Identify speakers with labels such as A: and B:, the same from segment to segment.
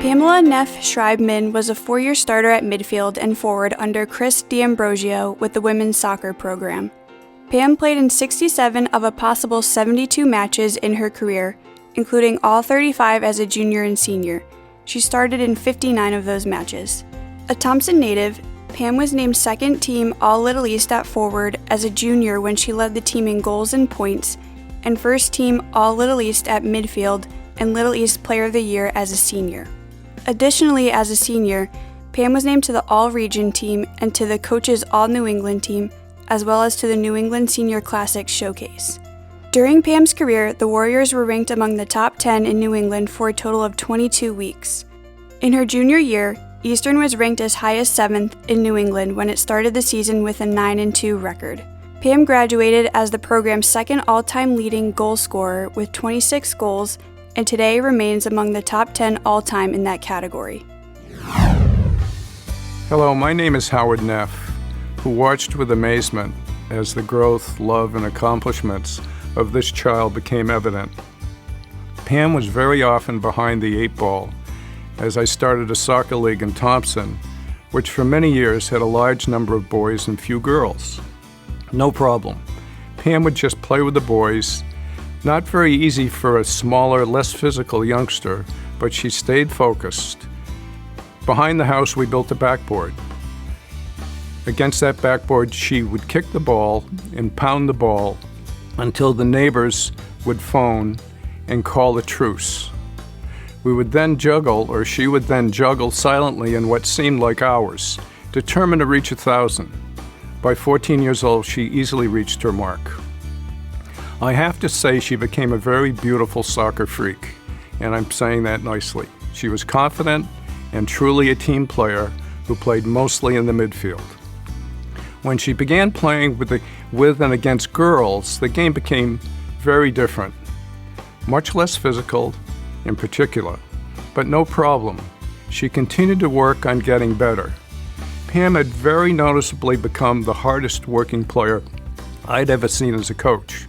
A: Pamela Neff Schreibman was a 4-year starter at midfield and forward under Chris D'Ambrosio with the women's soccer program. Pam played in 67 of a possible 72 matches in her career, including all 35 as a junior and senior. She started in 59 of those matches. A Thompson native, Pam was named second team All-Little East at forward as a junior when she led the team in goals and points, and first team All-Little East at midfield and Little East Player of the Year as a senior. Additionally, as a senior, Pam was named to the All-Region team and to the coach's All-New England team, as well as to the New England Senior Classic Showcase. During Pam's career, the Warriors were ranked among the top 10 in New England for a total of 22 weeks. In her junior year, Eastern was ranked as high as 7th in New England when it started the season with a 9-2 record. Pam graduated as the program's second all-time leading goal scorer with 26 goals, and today remains among the top 10 all-time in that category.
B: Hello, my name is Howard Neff, who watched with amazement as the growth, love, and accomplishments of this child became evident. Pam was very often behind the 8 ball as I started a soccer league in Thompson, which for many years had a large number of boys and few girls. No problem. Pam would just play with the boys. Not very easy for a smaller, less physical youngster, but she stayed focused. Behind the house, we built a backboard. Against that backboard, she would kick the ball and pound the ball until the neighbors would phone and call a truce. We would then juggle, or she would then juggle silently in what seemed like hours, determined to reach 1,000. By 14 years old, she easily reached her mark. I have to say she became a very beautiful soccer freak, and I'm saying that nicely. She was confident and truly a team player who played mostly in the midfield. When she began playing with and against girls, the game became very different. Much less physical, in particular, but no problem. She continued to work on getting better. Pam had very noticeably become the hardest working player I'd ever seen as a coach.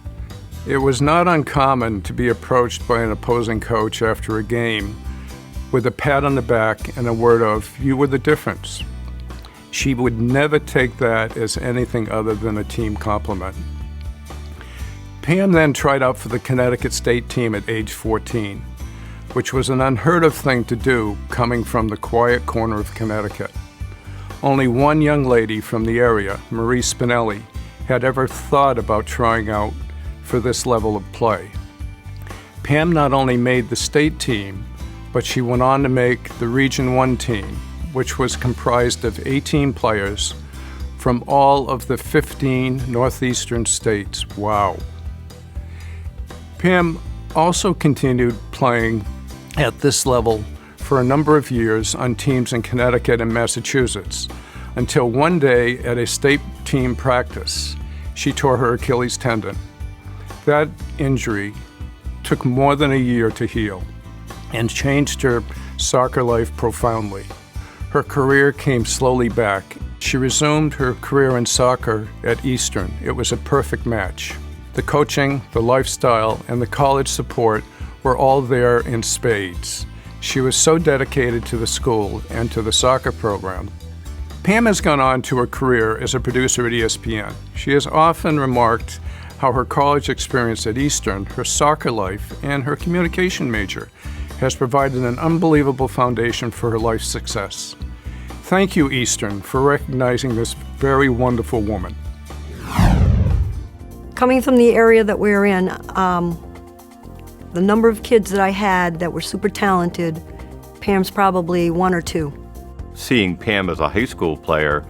B: It was not uncommon to be approached by an opposing coach after a game with a pat on the back and a word of, "You were the difference." She would never take that as anything other than a team compliment. Pam then tried out for the Connecticut State team at age 14, which was an unheard of thing to do coming from the quiet corner of Connecticut. Only one young lady from the area, Marie Spinelli, had ever thought about trying out for this level of play. Pam not only made the state team, but she went on to make the Region 1 team, which was comprised of 18 players from all of the 15 northeastern states. Wow. Pam also continued playing at this level for a number of years on teams in Connecticut and Massachusetts, until one day at a state team practice, she tore her Achilles tendon. That injury took more than a year to heal and changed her soccer life profoundly. Her career came slowly back. She resumed her career in soccer at Eastern. It was a perfect match. The coaching, the lifestyle, and the college support were all there in spades. She was so dedicated to the school and to the soccer program. Pam has gone on to a career as a producer at ESPN. She has often remarked how her college experience at Eastern, her soccer life, and her communication major has provided an unbelievable foundation for her life's success. Thank you, Eastern, for recognizing this very wonderful woman.
C: Coming from the area that we're in, the number of kids that I had that were super talented, Pam's probably 1 or 2.
D: Seeing Pam as a high school player,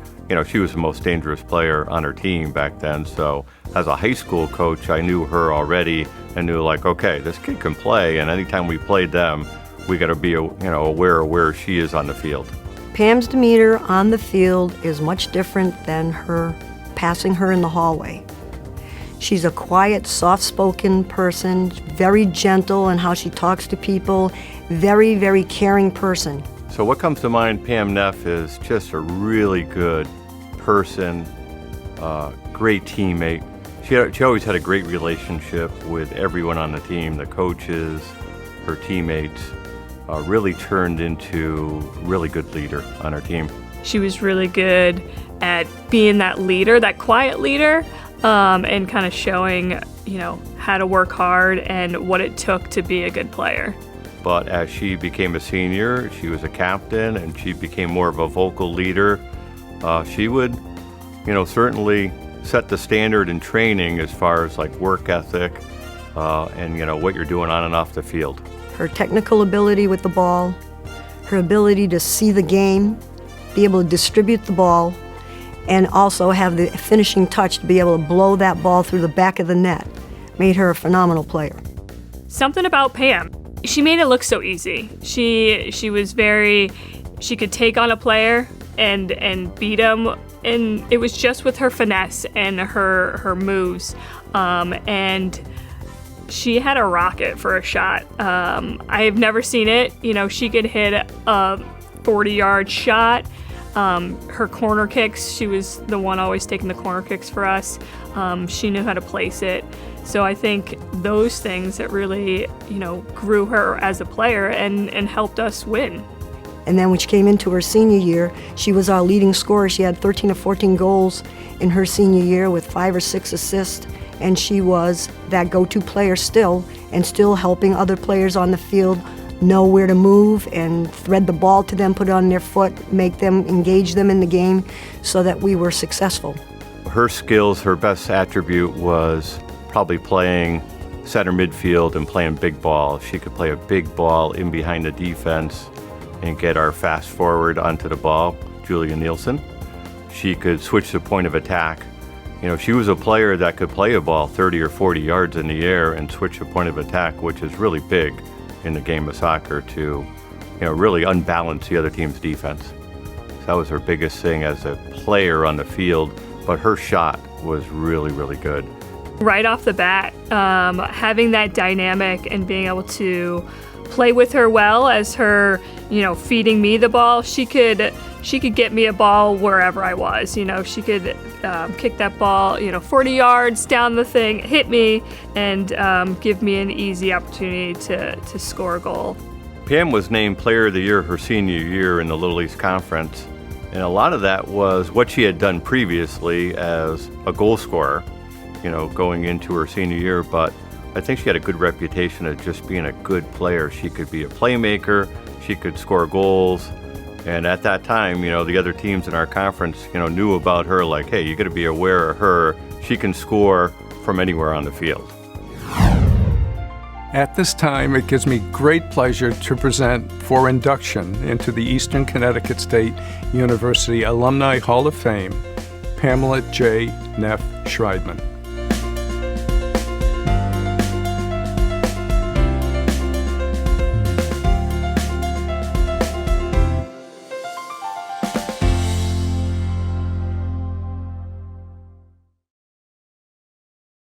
D: she was the most dangerous player on her team back then. So as a high school coach, I knew her already and knew okay, this kid can play. And anytime we played them, we got to be, aware of where she is on the field.
C: Pam's demeanor on the field is much different than her passing her in the hallway. She's a quiet, soft-spoken person, very gentle in how she talks to people, very, very caring person.
D: So what comes to mind, Pam Neff is just a really good person, great teammate. She always had a great relationship with everyone on the team, the coaches, her teammates. really turned into a really good leader on our team.
E: She was really good at being that leader, that quiet leader, and kind of showing, how to work hard and what it took to be a good player.
D: But as she became a senior, she was a captain and she became more of a vocal leader. She would, certainly set the standard in training as far as like work ethic and, what you're doing on and off the field.
C: Her technical ability with the ball, her ability to see the game, be able to distribute the ball, and also have the finishing touch to be able to blow that ball through the back of the net made her a phenomenal player.
E: Something about Pam, she made it look so easy. She could take on a player and beat him, and it was just with her finesse and her moves, and she had a rocket for a shot. I have never seen it. She could hit a 40-yard shot. Her corner kicks, she was the one always taking the corner kicks for us. She knew how to place it. So I think those things that really, grew her as a player and helped us win.
C: And then when she came into her senior year, she was our leading scorer. She had 13 or 14 goals in her senior year with 5 or 6 assists. And she was that go-to player still, and still helping other players on the field know where to move and thread the ball to them, put it on their foot, engage them in the game so that we were successful.
D: Her skills, her best attribute was probably playing center midfield and playing big ball. She could play a big ball in behind the defense and get our fast forward onto the ball, Julia Nielsen. She could switch the point of attack. She was a player that could play a ball 30 or 40 yards in the air and switch the point of attack, which is really big in the game of soccer to, really unbalance the other team's defense. That was her biggest thing as a player on the field, but her shot was really, really good.
E: Right off the bat, having that dynamic and being able to play with her well as her, feeding me the ball, she could get me a ball wherever I was. She could kick that ball, 40 yards down the thing, hit me, and give me an easy opportunity to score a goal.
D: Pam was named Player of the Year her senior year in the Little East Conference, and a lot of that was what she had done previously as a goal scorer, going into her senior year, but I think she had a good reputation of just being a good player. She could be a playmaker, she could score goals, and at that time, the other teams in our conference, knew about her, like, hey, you got to be aware of her. She can score from anywhere on the field.
B: At this time, it gives me great pleasure to present for induction into the Eastern Connecticut State University Alumni Hall of Fame, Pamela J. Neff Schreibman.